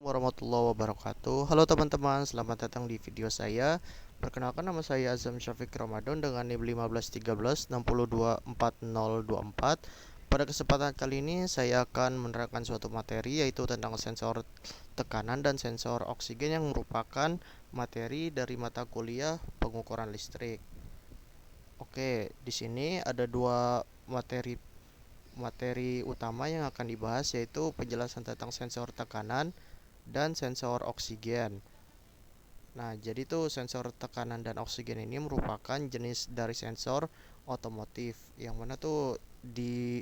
Warahmatullahi wabarakatuh. Halo teman-teman, selamat datang di video saya. Perkenalkan, nama saya Azam Syafiq Ramadan dengan NIM 1513 6024. Pada kesempatan kali ini saya akan menerangkan suatu materi yaitu tentang sensor tekanan dan sensor oksigen yang merupakan materi dari mata kuliah pengukuran listrik. Oke, di sini ada dua materi utama yang akan dibahas, yaitu penjelasan tentang sensor tekanan dan sensor oksigen. Nah, jadi tuh sensor tekanan dan oksigen ini merupakan jenis dari sensor otomotif, yang mana tuh di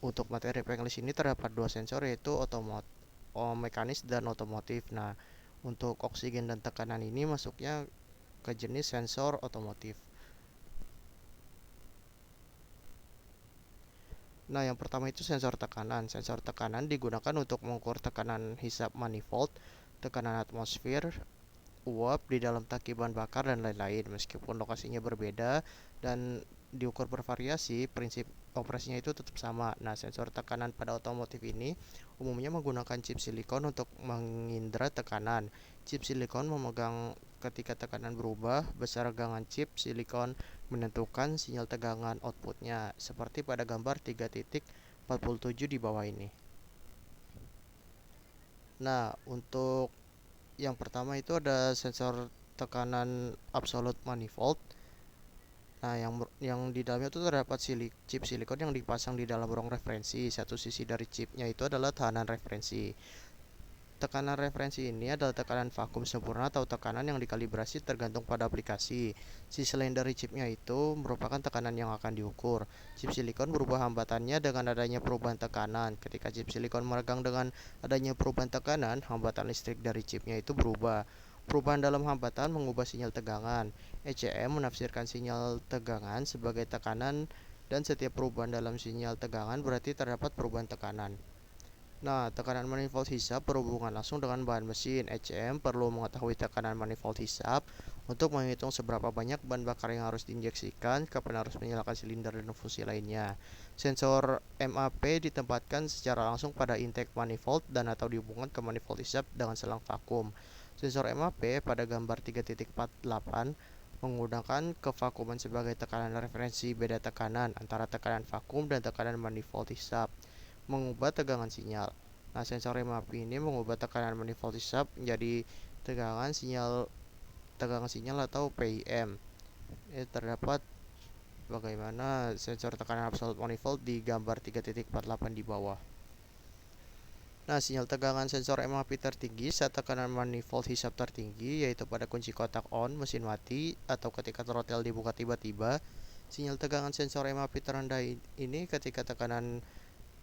untuk materi English ini terdapat dua sensor, yaitu mekanis dan otomotif. Nah, untuk oksigen dan tekanan ini masuknya ke jenis sensor otomotif. Nah, yang pertama itu sensor tekanan. Sensor tekanan digunakan untuk mengukur tekanan hisap manifold, tekanan atmosfer, uap di dalam tangki bahan bakar, dan lain-lain. Meskipun lokasinya berbeda dan diukur bervariasi, prinsip operasinya itu tetap sama. Nah, sensor tekanan pada otomotif ini umumnya menggunakan chip silikon untuk mengindra tekanan. Chip silikon memegang ketika tekanan berubah, besar tegangan chip silikon menentukan sinyal tegangan outputnya, seperti pada gambar 3.47 di bawah ini. Nah, untuk yang pertama itu ada sensor tekanan absolute manifold. Nah, yang di dalamnya itu terdapat chip silikon yang dipasang di dalam ruang referensi. Satu sisi dari chipnya itu adalah tahanan referensi. Tekanan referensi ini adalah tekanan vakum sempurna atau tekanan yang dikalibrasi tergantung pada aplikasi. Sisi lain dari chipnya itu merupakan tekanan yang akan diukur. Chip silikon berubah hambatannya dengan adanya perubahan tekanan. Ketika chip silikon meregang dengan adanya perubahan tekanan, hambatan listrik dari chipnya itu berubah. Perubahan dalam hambatan mengubah sinyal tegangan. ECM menafsirkan sinyal tegangan sebagai tekanan, dan setiap perubahan dalam sinyal tegangan berarti terdapat perubahan tekanan. Nah, tekanan manifold hisap berhubungan langsung dengan bahan mesin. ECM perlu mengetahui tekanan manifold hisap untuk menghitung seberapa banyak bahan bakar yang harus diinjeksikan, kapan harus menyalakan silinder dan fungsi lainnya. Sensor MAP ditempatkan secara langsung pada intake manifold dan atau dihubungkan ke manifold hisap dengan selang vakum. Sensor MAP pada gambar 3.48 menggunakan kevakuman sebagai tekanan referensi. Beda tekanan antara tekanan vakum dan tekanan manifold hisap mengubah tegangan sinyal. Nah, sensor MAP ini mengubah tekanan manifold hisap menjadi tegangan sinyal atau PIM. Ini terdapat bagaimana sensor tekanan absolute manifold di gambar 3.48 di bawah. Nah, sinyal tegangan sensor MAP tertinggi saat tekanan manifold hisap tertinggi, yaitu pada kunci kotak on, mesin mati, atau ketika throttle dibuka tiba-tiba. Sinyal tegangan sensor MAP terendah ini ketika tekanan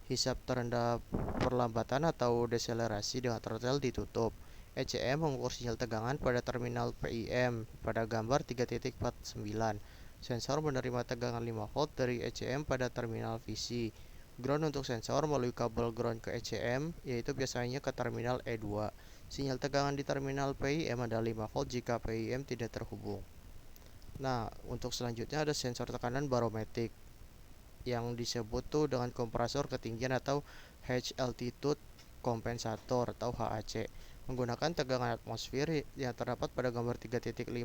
hisap terendah perlambatan atau deselerasi dengan throttle ditutup. ECM mengukur sinyal tegangan pada terminal PIM pada gambar 3.49. Sensor menerima tegangan 5 volt dari ECM pada terminal VC. Ground untuk sensor melalui kabel ground ke ECM, yaitu biasanya ke terminal E2. Sinyal tegangan di terminal PIM adalah 5 volt jika PIM tidak terhubung. Nah, untuk selanjutnya ada sensor tekanan barometrik yang disebut tuh dengan kompresor ketinggian atau High Altitude Compensator atau HAC, menggunakan tegangan atmosfer yang terdapat pada gambar 3.50.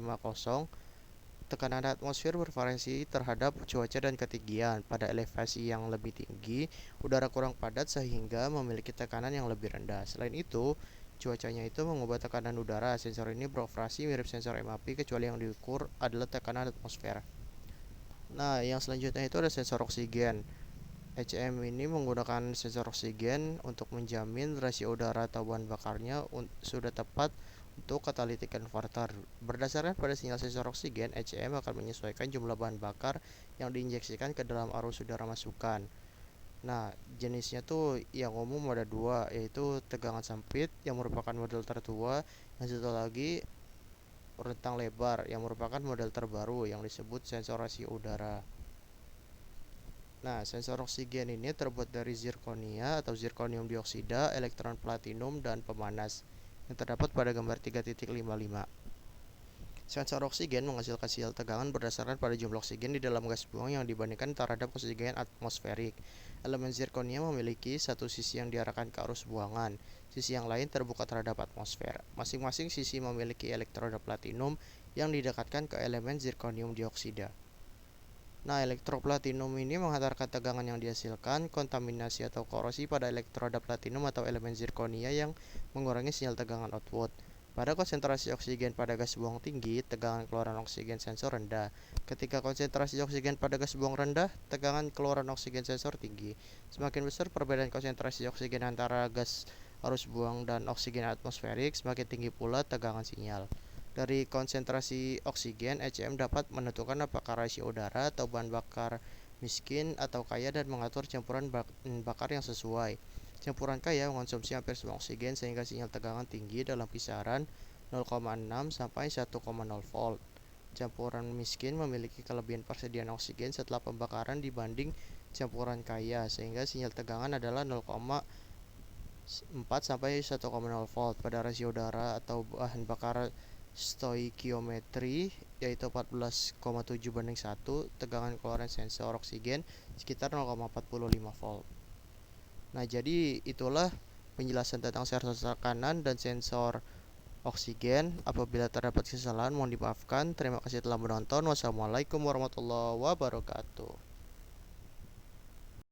Tekanan atmosfer bervariasi terhadap cuaca dan ketinggian. Pada elevasi yang lebih tinggi, udara kurang padat sehingga memiliki tekanan yang lebih rendah. Selain itu, cuacanya itu mengubah tekanan udara. Sensor ini beroperasi mirip sensor MAP, kecuali yang diukur adalah tekanan atmosfer. Nah, yang selanjutnya itu ada sensor oksigen. HM ini menggunakan sensor oksigen untuk menjamin rasio udara atau bahan bakarnya sudah tepat untuk catalytic converter. Berdasarkan pada sinyal sensor oksigen, HM akan menyesuaikan jumlah bahan bakar yang diinjeksikan ke dalam arus udara masukan. Nah, jenisnya tuh yang umum ada dua, yaitu tegangan sempit yang merupakan model tertua, yang satu lagi rentang lebar yang merupakan model terbaru yang disebut sensor rasio udara. Nah, sensor oksigen ini terbuat dari zirkonia atau zirkonium dioksida, elektron platinum, dan pemanas yang terdapat pada gambar 3.55. Sensor oksigen menghasilkan sinyal tegangan berdasarkan pada jumlah oksigen di dalam gas buang yang dibandingkan terhadap oksigen atmosferik. Elemen zirkonia memiliki satu sisi yang diarahkan ke arus buangan, sisi yang lain terbuka terhadap atmosfer. Masing-masing sisi memiliki elektroda platinum yang didekatkan ke elemen zirkonium dioksida. Nah, elektroplatinum ini menghantarkan tegangan yang dihasilkan kontaminasi atau korosi pada elektroda platinum atau elemen zirkonia yang mengurangi sinyal tegangan output. Pada konsentrasi oksigen pada gas buang tinggi, tegangan keluaran oksigen sensor rendah. Ketika konsentrasi oksigen pada gas buang rendah, tegangan keluaran oksigen sensor tinggi. Semakin besar perbedaan konsentrasi oksigen antara gas arus buang dan oksigen atmosferik, semakin tinggi pula tegangan sinyal. Dari konsentrasi oksigen, ECM dapat menentukan apakah rasio udara atau bahan bakar miskin atau kaya dan mengatur campuran bakar yang sesuai. Campuran kaya mengonsumsi hampir semua oksigen sehingga sinyal tegangan tinggi dalam kisaran 0,6 sampai 1,0 volt. Campuran miskin memiliki kelebihan persediaan oksigen setelah pembakaran dibanding campuran kaya sehingga sinyal tegangan adalah 0,4 sampai 1,0 volt. Pada rasio udara atau bahan bakar stoikiometri yaitu 14,7:1, tegangan keluaran sensor oksigen sekitar 0,45 volt. Nah, jadi itulah penjelasan tentang sensor tekanan dan sensor oksigen. Apabila terdapat kesalahan mohon dimaafkan. Terima kasih telah menonton. Wassalamualaikum warahmatullahi wabarakatuh.